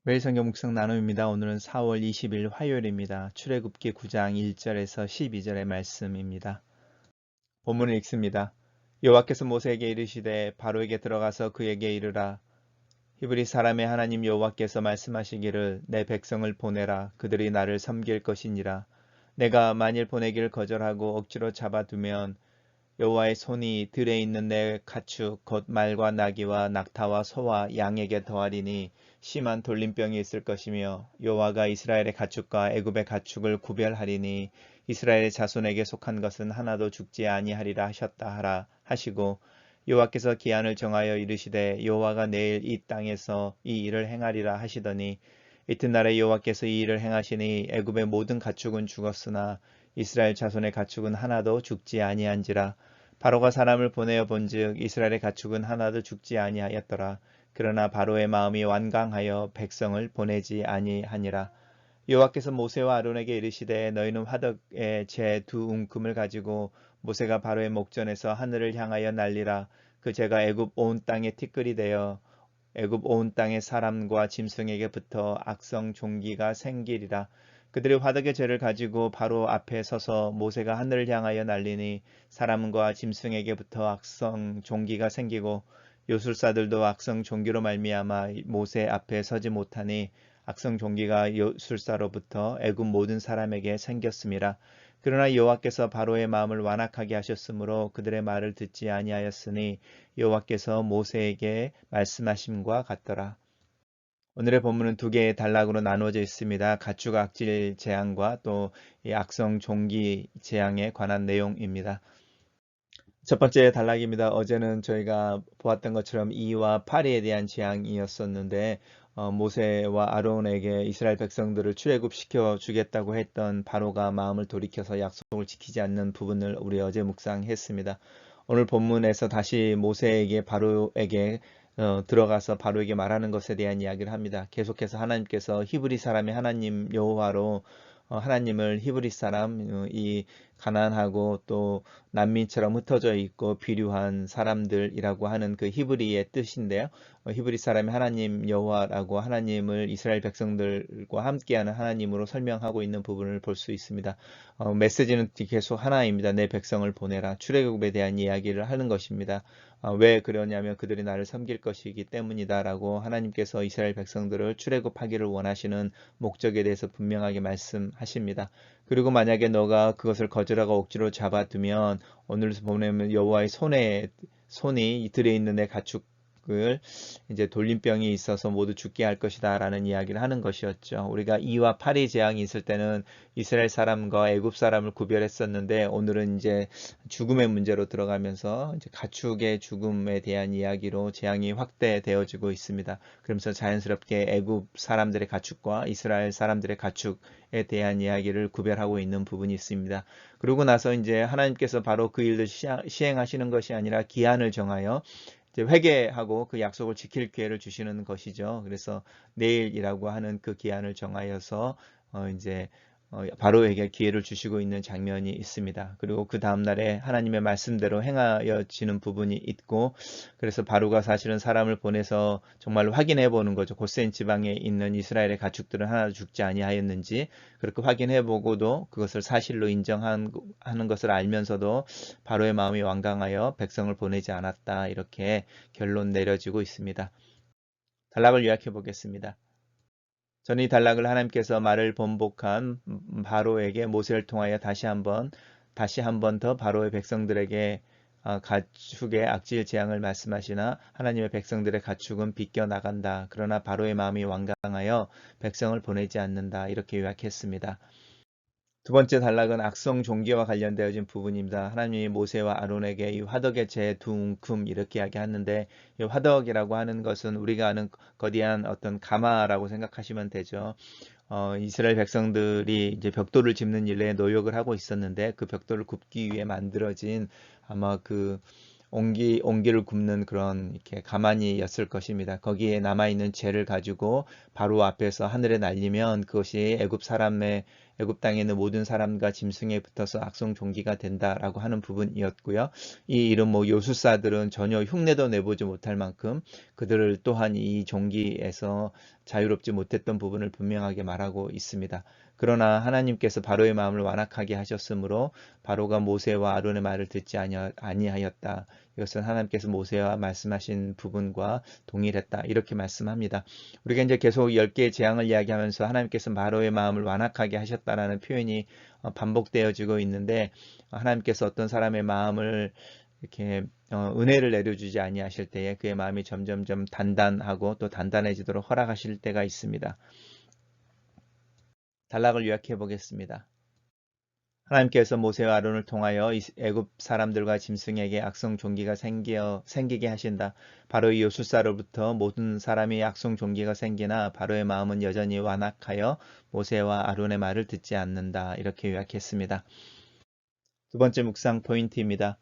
매일 성경 묵상 나눔입니다. 오늘은 4월 20일 화요일입니다. 출애굽기 9장 1절에서 12절의 말씀입니다. 본문을 읽습니다. 여호와께서 모세에게 이르시되 바로에게 들어가서 그에게 이르라. 히브리 사람의 하나님 여호와께서 말씀하시기를 내 백성을 보내라. 그들이 나를 섬길 것이니라. 내가 만일 보내기를 거절하고 억지로 잡아두면 여호와의 손이 들에 있는 내 가축 곧 말과 나귀와 낙타와 소와 양에게 더하리니 심한 돌림병이 있을 것이며 여호와가 이스라엘의 가축과 애굽의 가축을 구별하리니 이스라엘의 자손에게 속한 것은 하나도 죽지 아니하리라 하셨다 하라 하시고 여호와께서 기한을 정하여 이르시되 여호와가 내일 이 땅에서 이 일을 행하리라 하시더니 이튿날에 여호와께서 이 일을 행하시니 애굽의 모든 가축은 죽었으나 이스라엘 자손의 가축은 하나도 죽지 아니한지라. 바로가 사람을 보내어 본즉 이스라엘의 가축은 하나도 죽지 아니하였더라. 그러나 바로의 마음이 완강하여 백성을 보내지 아니하니라. 여호와께서 모세와 아론에게 이르시되 너희는 화덕에 재 두 웅큼을 가지고 모세가 바로의 목전에서 하늘을 향하여 날리라. 그 재가 애굽 온 땅에 티끌이 되어 애굽 온 땅의 사람과 짐승에게 붙어 악성 종기가 생기리라. 그들이 화덕의 죄를 가지고 바로 앞에 서서 모세가 하늘을 향하여 날리니 사람과 짐승에게 붙어 악성 종기가 생기고 요술사들도 악성 종기로 말미암아 모세 앞에 서지 못하니 악성 종기가 요술사로부터 애굽 모든 사람에게 생겼음이라. 그러나 여호와께서 바로의 마음을 완악하게 하셨으므로 그들의 말을 듣지 아니하였으니 여호와께서 모세에게 말씀하심과 같더라. 오늘의 본문은 두 개의 단락으로 나누어져 있습니다. 가축 악질 재앙과 또 이 악성 종기 재앙에 관한 내용입니다. 첫 번째 단락입니다. 어제는 저희가 보았던 것처럼 2와 8에 대한 재앙이었었는데 모세와 아론에게 이스라엘 백성들을 출애굽시켜 주겠다고 했던 바로가 마음을 돌이켜서 약속을 지키지 않는 부분을 우리 어제 묵상했습니다. 오늘 본문에서 다시 모세에게 바로에게 들어가서 바로에게 말하는 것에 대한 이야기를 합니다. 계속해서 하나님께서 히브리 사람의 하나님 여호와로 하나님을 히브리 사람, 이 가난하고 또 난민처럼 흩어져 있고 비류한 사람들이라고 하는 그 히브리의 뜻인데요. 히브리 사람이 하나님 여호와라고 하나님을 이스라엘 백성들과 함께하는 하나님으로 설명하고 있는 부분을 볼 수 있습니다. 메시지는 계속 하나입니다. 내 백성을 보내라. 출애굽에 대한 이야기를 하는 것입니다. 왜 그러냐면 그들이 나를 섬길 것이기 때문이다라고 하나님께서 이스라엘 백성들을 출애굽하기를 원하시는 목적에 대해서 분명하게 말씀하십니다. 그리고 만약에 너가 그것을 거절하고 억지로 잡아두면 오늘 보내면 여호와의 손이 들에 있는 내 가축을 이제 돌림병이 있어서 모두 죽게 할 것이다 라는 이야기를 하는 것이었죠. 우리가 2와 8의 재앙이 있을 때는 이스라엘 사람과 애굽 사람을 구별했었는데 오늘은 이제 죽음의 문제로 들어가면서 이제 가축의 죽음에 대한 이야기로 재앙이 확대되어지고 있습니다. 그러면서 자연스럽게 애굽 사람들의 가축과 이스라엘 사람들의 가축에 대한 이야기를 구별하고 있는 부분이 있습니다. 그러고 나서 이제 하나님께서 바로 그 일을 시행하시는 것이 아니라 기한을 정하여 이제 회개하고 그 약속을 지킬 기회를 주시는 것이죠. 그래서 내일이라고 하는 그 기한을 정하여서 이제 바로에게 기회를 주시고 있는 장면이 있습니다. 그리고 그 다음날에 하나님의 말씀대로 행하여지는 부분이 있고 그래서 바로가 사실은 사람을 보내서 정말 확인해 보는 거죠. 고센 지방에 있는 이스라엘의 가축들은 하나도 죽지 아니하였는지 그렇게 확인해 보고도 그것을 사실로 인정하는 것을 알면서도 바로의 마음이 완강하여 백성을 보내지 않았다. 이렇게 결론 내려지고 있습니다. 단락을 요약해 보겠습니다. 저는 이 단락을 하나님께서 말을 번복한 바로에게 모세를 통하여 다시 한 번 더 바로의 백성들에게 가축의 악질 재앙을 말씀하시나 하나님의 백성들의 가축은 비껴 나간다. 그러나 바로의 마음이 완강하여 백성을 보내지 않는다. 이렇게 요약했습니다. 두 번째 단락은 악성 종기와 관련되어진 부분입니다. 하나님이 모세와 아론에게 이 화덕의 재 두 웅큼 이렇게 이야기하는데 이 화덕이라고 하는 것은 우리가 아는 거대한 어떤 가마라고 생각하시면 되죠. 이스라엘 백성들이 이제 벽돌을 짚는 일에 노력을 하고 있었는데 그 벽돌을 굽기 위해 만들어진 아마 그 옹기를 굽는 그런 이렇게 가마니였을 것입니다. 거기에 남아있는 재를 가지고 바로 앞에서 하늘에 날리면 그것이 애굽 사람의 애굽 땅에 있는 모든 사람과 짐승에 붙어서 악성 종기가 된다라고 하는 부분이었고요. 이 이름 요술사들은 전혀 흉내도 내보지 못할 만큼 그들을 또한 이 종기에서 자유롭지 못했던 부분을 분명하게 말하고 있습니다. 그러나 하나님께서 바로의 마음을 완악하게 하셨으므로 바로가 모세와 아론의 말을 듣지 아니하였다. 이것은 하나님께서 모세와 말씀하신 부분과 동일했다. 이렇게 말씀합니다. 우리가 이제 계속 10개의 재앙을 이야기하면서 하나님께서 바로의 마음을 완악하게 하셨다라는 표현이 반복되어지고 있는데, 하나님께서 어떤 사람의 마음을 이렇게 은혜를 내려주지 아니하실 때에 그의 마음이 점점점 단단하고 또 단단해지도록 허락하실 때가 있습니다. 단락을 요약해 보겠습니다. 하나님께서 모세와 아론을 통하여 애굽 사람들과 짐승에게 악성 종기가 생기게 하신다. 바로 이 요술사로부터 모든 사람이 악성 종기가 생기나 바로의 마음은 여전히 완악하여 모세와 아론의 말을 듣지 않는다. 이렇게 요약했습니다. 두 번째 묵상 포인트입니다.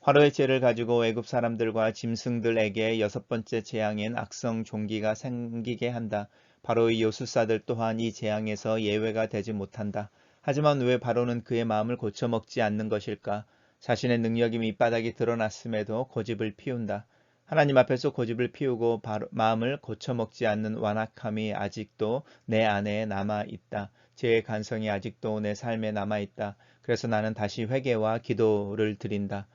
화로의 죄를 가지고 애굽 사람들과 짐승들에게 여섯 번째 재앙인 악성 종기가 생기게 한다. 바로 이 요술사들 또한 이 재앙에서 예외가 되지 못한다. 하지만 왜 바로는 그의 마음을 고쳐먹지 않는 것일까? 자신의 능력이 밑바닥이 드러났음에도 고집을 피운다. 하나님 앞에서 고집을 피우고 마음을 고쳐먹지 않는 완악함이 아직도 내 안에 남아있다. 죄의 간성이 아직도 내 삶에 남아있다. 그래서 나는 다시 회개와 기도를 드린다.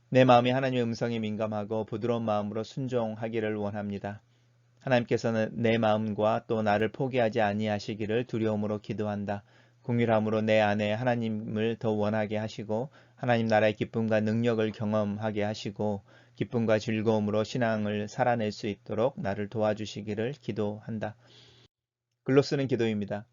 내 마음이 하나님의 음성에 민감하고 부드러운 마음으로 순종하기를 원합니다. 하나님께서는 내 마음과 또 나를 포기하지 아니하시기를 두려움으로 기도한다. 긍휼함으로 내 안에 하나님을 더 원하게 하시고 하나님 나라의 기쁨과 능력을 경험하게 하시고 기쁨과 즐거움으로 신앙을 살아낼 수 있도록 나를 도와주시기를 기도한다. 글로 쓰는 기도입니다.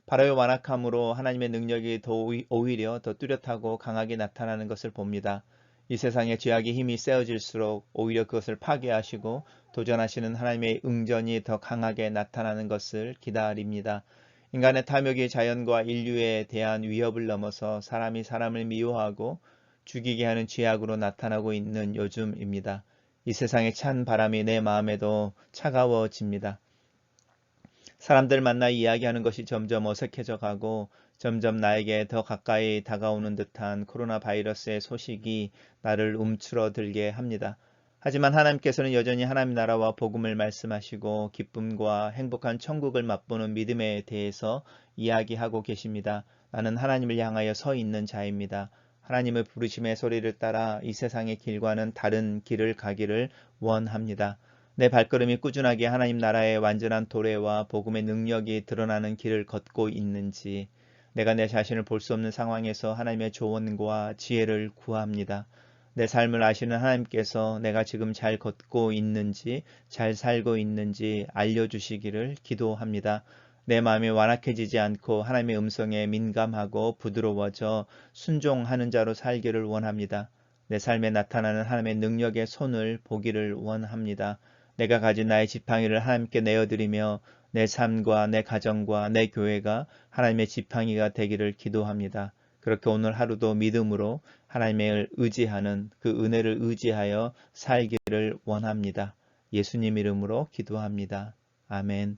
바로의 완악함으로 하나님의 능력이 오히려 더 뚜렷하고 강하게 나타나는 것을 봅니다. 이 세상에 죄악의 힘이 세어질수록 오히려 그것을 파괴하시고 도전하시는 하나님의 응전이 더 강하게 나타나는 것을 기다립니다. 인간의 탐욕이 자연과 인류에 대한 위협을 넘어서 사람이 사람을 미워하고 죽이게 하는 죄악으로 나타나고 있는 요즘입니다. 이 세상의 찬 바람이 내 마음에도 차가워집니다. 사람들 만나 이야기하는 것이 점점 어색해져 가고 점점 나에게 더 가까이 다가오는 듯한 코로나 바이러스의 소식이 나를 움츠러들게 합니다. 하지만 하나님께서는 여전히 하나님 나라와 복음을 말씀하시고 기쁨과 행복한 천국을 맛보는 믿음에 대해서 이야기하고 계십니다. 나는 하나님을 향하여 서 있는 자입니다. 하나님의 부르심의 소리를 따라 이 세상의 길과는 다른 길을 가기를 원합니다. 내 발걸음이 꾸준하게 하나님 나라의 완전한 도래와 복음의 능력이 드러나는 길을 걷고 있는지, 내가 내 자신을 볼 수 없는 상황에서 하나님의 조언과 지혜를 구합니다. 내 삶을 아시는 하나님께서 내가 지금 잘 걷고 있는지, 잘 살고 있는지 알려주시기를 기도합니다. 내 마음이 완악해지지 않고 하나님의 음성에 민감하고 부드러워져 순종하는 자로 살기를 원합니다. 내 삶에 나타나는 하나님의 능력의 손을 보기를 원합니다. 내가 가진 나의 지팡이를 하나님께 내어드리며 내 삶과 내 가정과 내 교회가 하나님의 지팡이가 되기를 기도합니다. 그렇게 오늘 하루도 믿음으로 하나님을 의지하는 그 은혜를 의지하여 살기를 원합니다. 예수님 이름으로 기도합니다. 아멘.